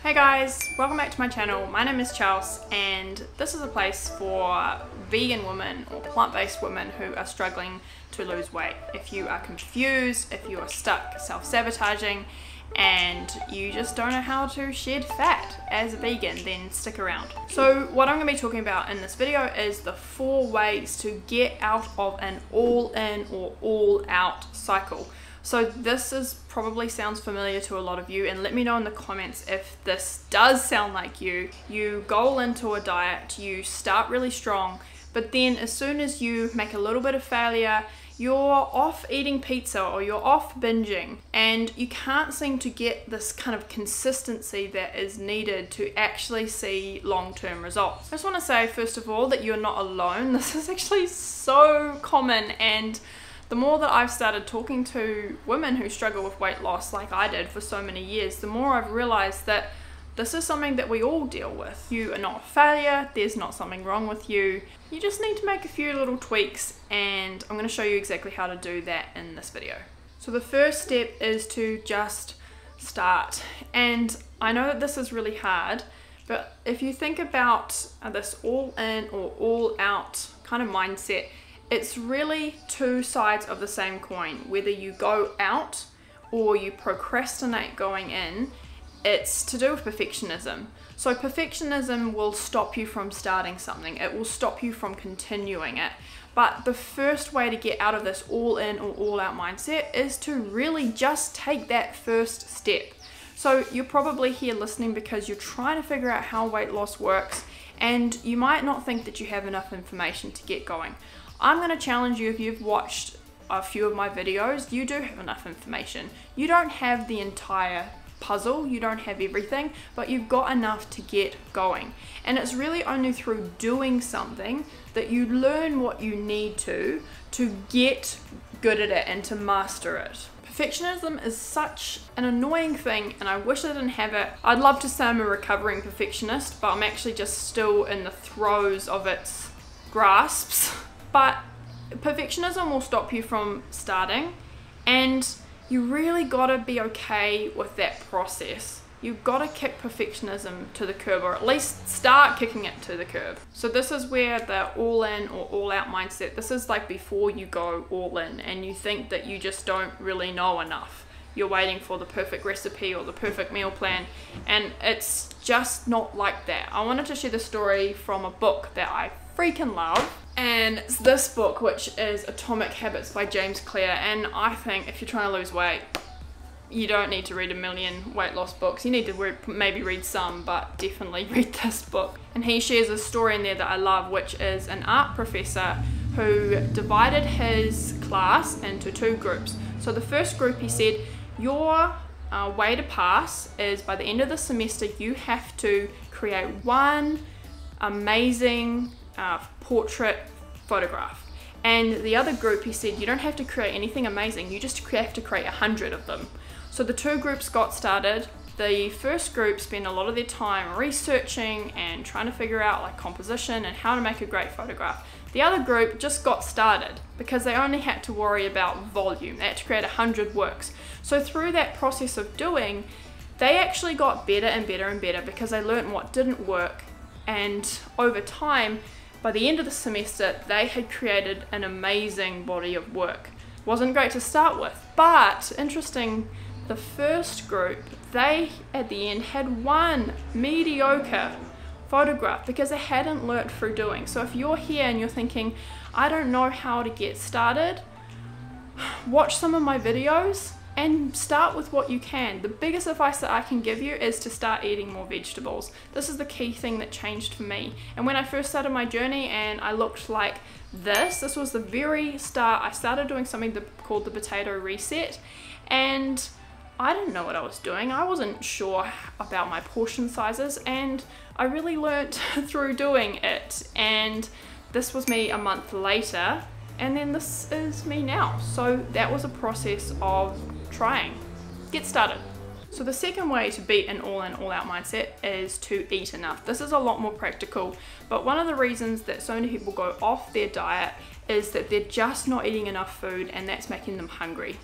Hey guys, welcome back to my channel. My name is Chels and this is a place for vegan women or plant-based women who are struggling to lose weight. If you are confused, if you are stuck self-sabotaging and you just don't know how to shed fat as a vegan, then stick around. So what I'm going to be talking about in this video is the 4 ways to get out of an all-in or all-out cycle. So this probably sounds familiar to a lot of you, and let me know in the comments if this does sound like you. You go into a diet, you start really strong, but then as soon as you make a little bit of failure, you're off eating pizza or you're off binging, and you can't seem to get this kind of consistency that is needed to actually see long-term results. I just want to say first of all that you're not alone. This is actually so common, and the more that I've started talking to women who struggle with weight loss like I did for so many years, the more I've realized that this is something that we all deal with. You are not a failure, there's not something wrong with you. You just need to make a few little tweaks, and I'm going to show you exactly how to do that in this video. So the first step is to just start. And I know that this is really hard, but if you think about this all in or all out kind of mindset, it's really 2 sides of the same coin. Whether you go out or you procrastinate going in, it's to do with perfectionism. So perfectionism will stop you from starting something. It will stop you from continuing it. But the first way to get out of this all in or all out mindset is to really just take that first step. So you're probably here listening because you're trying to figure out how weight loss works, and you might not think that you have enough information to get going. I'm going to challenge you, if you've watched a few of my videos, you do have enough information. You don't have the entire puzzle, you don't have everything, but you've got enough to get going. And it's really only through doing something that you learn what you need to get good at it and to master it. Perfectionism is such an annoying thing, and I wish I didn't have it. I'd love to say I'm a recovering perfectionist, but I'm actually just still in the throes of its grasps. But perfectionism will stop you from starting, and you really gotta be okay with that process. You've gotta kick perfectionism to the curb, or at least start kicking it to the curb. So this is where the all in or all out mindset, this is like before you go all in and you think that you just don't really know enough. You're waiting for the perfect recipe or the perfect meal plan, and it's just not like that. I wanted to share the story from a book that I freaking love, and it's this book, which is Atomic Habits by James Clear. And I think if you're trying to lose weight, you don't need to read a million weight loss books. You need to maybe read some, but definitely read this book. And he shares a story in there that I love, which is an art professor who divided his class into 2 groups. So the first group, he said, your way to pass is by the end of the semester you have to create 1 amazing portrait photograph. And the other group, he said, you don't have to create anything amazing, you just have to create 100 of them. So the 2 groups got started. The first group spent a lot of their time researching and trying to figure out like composition and how to make a great photograph. The other group just got started because they only had to worry about volume. They had to create 100 works. So through that process of doing, they actually got better and better and better because they learned what didn't work, and over time, by the end of the semester, they had created an amazing body of work. Wasn't great to start with, but interesting, the first group, they at the end had 1 mediocre photograph because they hadn't learnt through doing. So if you're here and you're thinking, I don't know how to get started, watch some of my videos and start with what you can. The biggest advice that I can give you is to start eating more vegetables. This is the key thing that changed for me. And when I first started my journey and I looked like this was the very start. I started doing something called the potato reset, and I didn't know what I was doing. I wasn't sure about my portion sizes, and I really learnt through doing it. And this was me a month later, and then this is me now. So that was a process of trying. Get started. So the second way to beat an all in, all out mindset is to eat enough. This is a lot more practical, but one of the reasons that so many people go off their diet is that they're just not eating enough food, and that's making them hungry.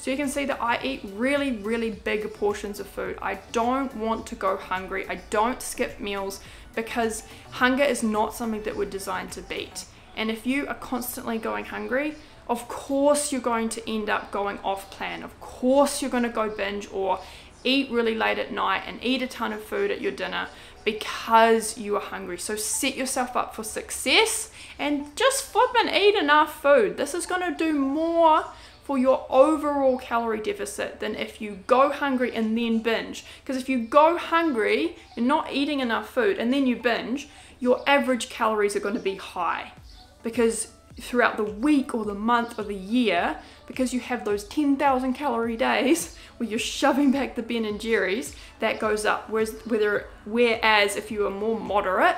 So you can see that I eat really big portions of food. I don't want to go hungry. I don't skip meals because hunger is not something that we're designed to beat. And if you are constantly going hungry, of course you're going to end up going off plan. Of course you're going to go binge or eat really late at night and eat a ton of food at your dinner because you are hungry. So set yourself up for success and just flip and eat enough food. This is going to do more for your overall calorie deficit than if you go hungry and then binge. Because if you go hungry, you're not eating enough food, and then you binge, your average calories are going to be high. Because throughout the week or the month or the year, because you have those 10,000 calorie days where you're shoving back the Ben and Jerry's, that goes up. Whereas if you are more moderate,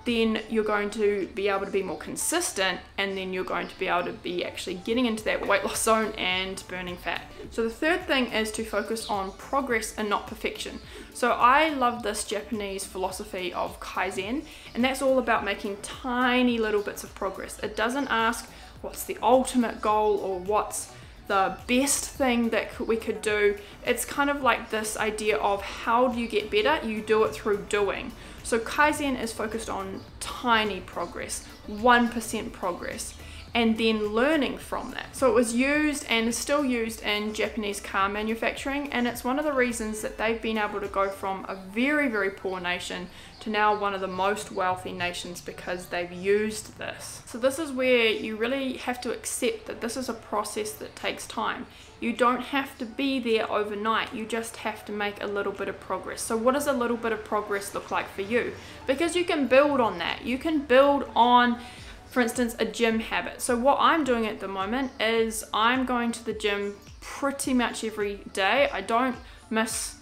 then you're going to be able to be more consistent, and then you're going to be able to be actually getting into that weight loss zone and burning fat. So the third thing is to focus on progress and not perfection. So I love this Japanese philosophy of Kaizen, and that's all about making tiny little bits of progress. It doesn't ask what's the ultimate goal or what's the best thing that we could do. It's kind of like this idea of how do you get better? You do it through doing. So Kaizen is focused on tiny progress, 1% progress, and then learning from that. So it was used and is still used in Japanese car manufacturing, and it's one of the reasons that they've been able to go from a very poor nation to now one of the most wealthy nations because they've used this. So this is where you really have to accept that this is a process that takes time. You don't have to be there overnight, you just have to make a little bit of progress. So what does a little bit of progress look like for you? Because you can build on that. You can build on, for instance, a gym habit. So what I'm doing at the moment is I'm going to the gym pretty much every day. I don't miss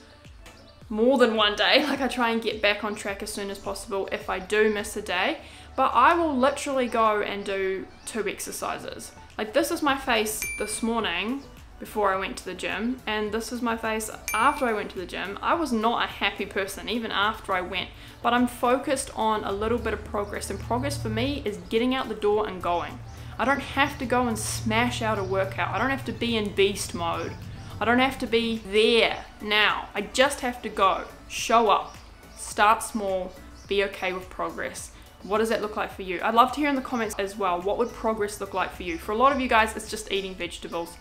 more than one day. Like, I try and get back on track as soon as possible if I do miss a day. But I will literally go and do 2 exercises. Like, this is my face this morning before I went to the gym, and this is my face after I went to the gym. I was not a happy person even after I went, but I'm focused on a little bit of progress, and progress for me is getting out the door and going. I don't have to go and smash out a workout. I don't have to be in beast mode. I don't have to be there now. I just have to go, show up, start small, be okay with progress. What does that look like for you? I'd love to hear in the comments as well, what would progress look like for you? For a lot of you guys, it's just eating vegetables.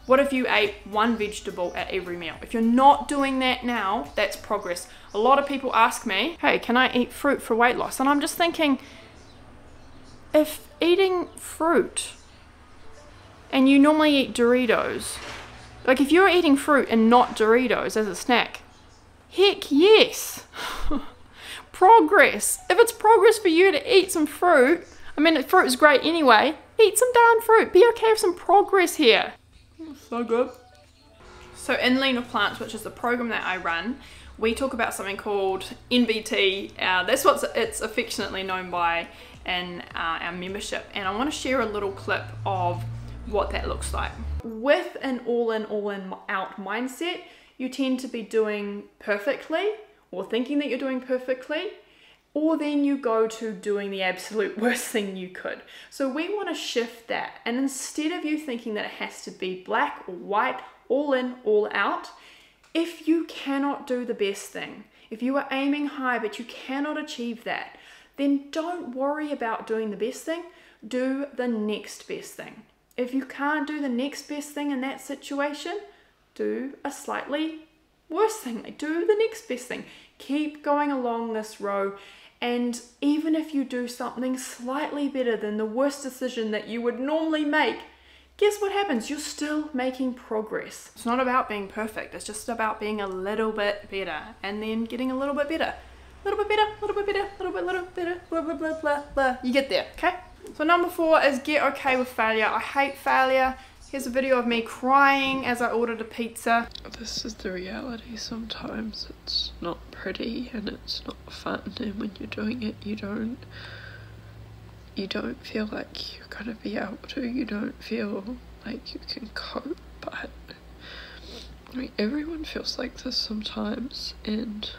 What if you ate 1 vegetable at every meal? If you're not doing that now, that's progress. A lot of people ask me, hey, can I eat fruit for weight loss? And I'm just thinking, if eating fruit and you normally eat Doritos, like if you're eating fruit and not Doritos as a snack, heck yes. Progress. If it's progress for you to eat some fruit, I mean, fruit is great anyway, eat some darn fruit. Be okay with some progress here. So good. So in Lean with Plants, which is the program that I run, we talk about something called NBT. That's what it's affectionately known by in our membership. And I want to share a little clip of what that looks like. With an all-in, all-in-out mindset, you tend to be doing perfectly or thinking that you're doing perfectly, or then you go to doing the absolute worst thing you could. So we want to shift that, and instead of you thinking that it has to be black or white, all in, all out, if you cannot do the best thing, if you are aiming high but you cannot achieve that, then don't worry about doing the best thing, do the next best thing. If you can't do the next best thing in that situation, do a slightly worse thing, like do the next best thing. Keep going along this row, and even if you do something slightly better than the worst decision that you would normally make, guess what happens? You're still making progress. It's not about being perfect, it's just about being a little bit better, and then getting a little bit better. A little bit better, a little bit better, a little bit better, blah, blah, blah, blah, blah. You get there, okay? So number 4 is get okay with failure. I hate failure. Here's a video of me crying as I ordered a pizza. This is the reality. Sometimes it's not pretty and it's not fun, and when you're doing it you don't feel like you're gonna be able to, you don't feel like you can cope, but I mean, everyone feels like this sometimes, and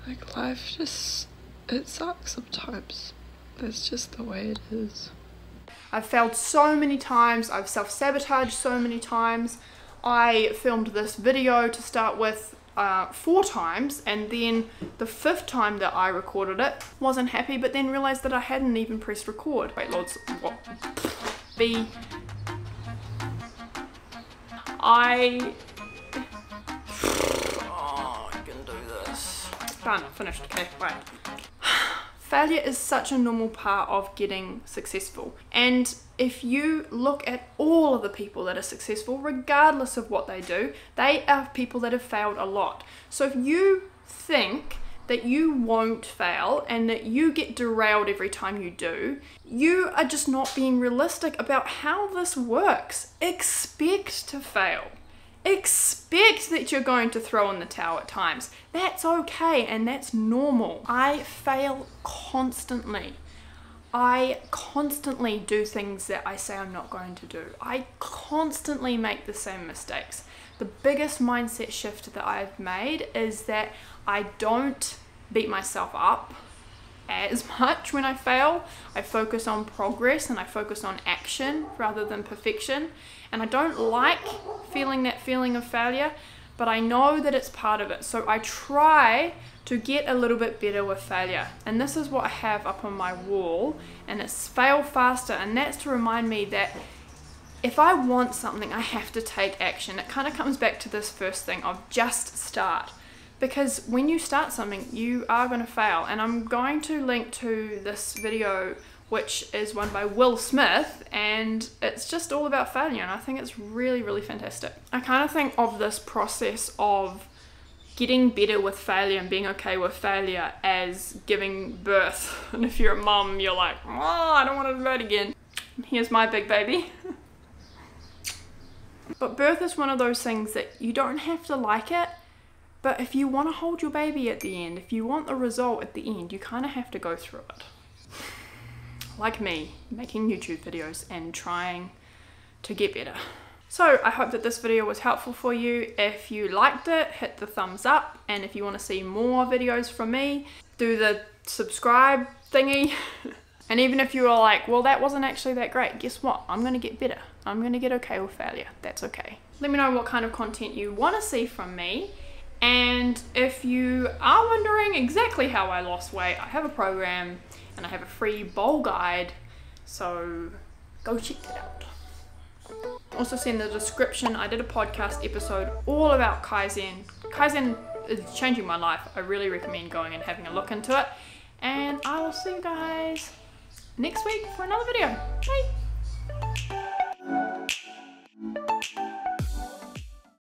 like life just, it sucks sometimes. That's just the way it is. I've failed so many times, I've self-sabotaged so many times. I filmed this video to start with 4 times, and then the 5th time that I recorded it, wasn't happy, but then realized that I hadn't even pressed record. Wait, Lords, what? I can do this. Done, finished, okay, right. Failure is such a normal part of getting successful. And if you look at all of the people that are successful, regardless of what they do, they are people that have failed a lot. So if you think that you won't fail and that you get derailed every time you do, you are just not being realistic about how this works. Expect to fail. Expect that you're going to throw in the towel at times. That's okay and that's normal. I fail constantly. I constantly do things that I say I'm not going to do. I constantly make the same mistakes. The biggest mindset shift that I've made is that I don't beat myself up as much when I fail. I focus on progress and I focus on action rather than perfection. And I don't like feeling that feeling of failure, but I know that it's part of it. So I try to get a little bit better with failure. And this is what I have up on my wall, and it's fail faster. And that's to remind me that if I want something, I have to take action. It kind of comes back to this first thing of just start. Because when you start something, you are going to fail. And I'm going to link to this video, which is one by Will Smith, and it's just all about failure, and I think it's really, really fantastic. I kind of think of this process of getting better with failure and being okay with failure as giving birth. And if you're a mum, you're like, oh, I don't want to do that again. Here's my big baby. But birth is one of those things that you don't have to like it, but if you want to hold your baby at the end, if you want the result at the end, you kind of have to go through it. Like me, making YouTube videos and trying to get better. So I hope that this video was helpful for you. If you liked it, hit the thumbs up, and if you want to see more videos from me, do the subscribe thingy. And even if you are like, well, that wasn't actually that great, guess what? I'm going to get better. I'm going to get okay with failure. That's okay. Let me know what kind of content you want to see from me. And if you are wondering exactly how I lost weight, I have a program and I have a free bowl guide, so go check that out. Also see in the description, I did a podcast episode all about Kaizen. Kaizen is changing my life. I really recommend going and having a look into it. And I will see you guys next week for another video. Bye!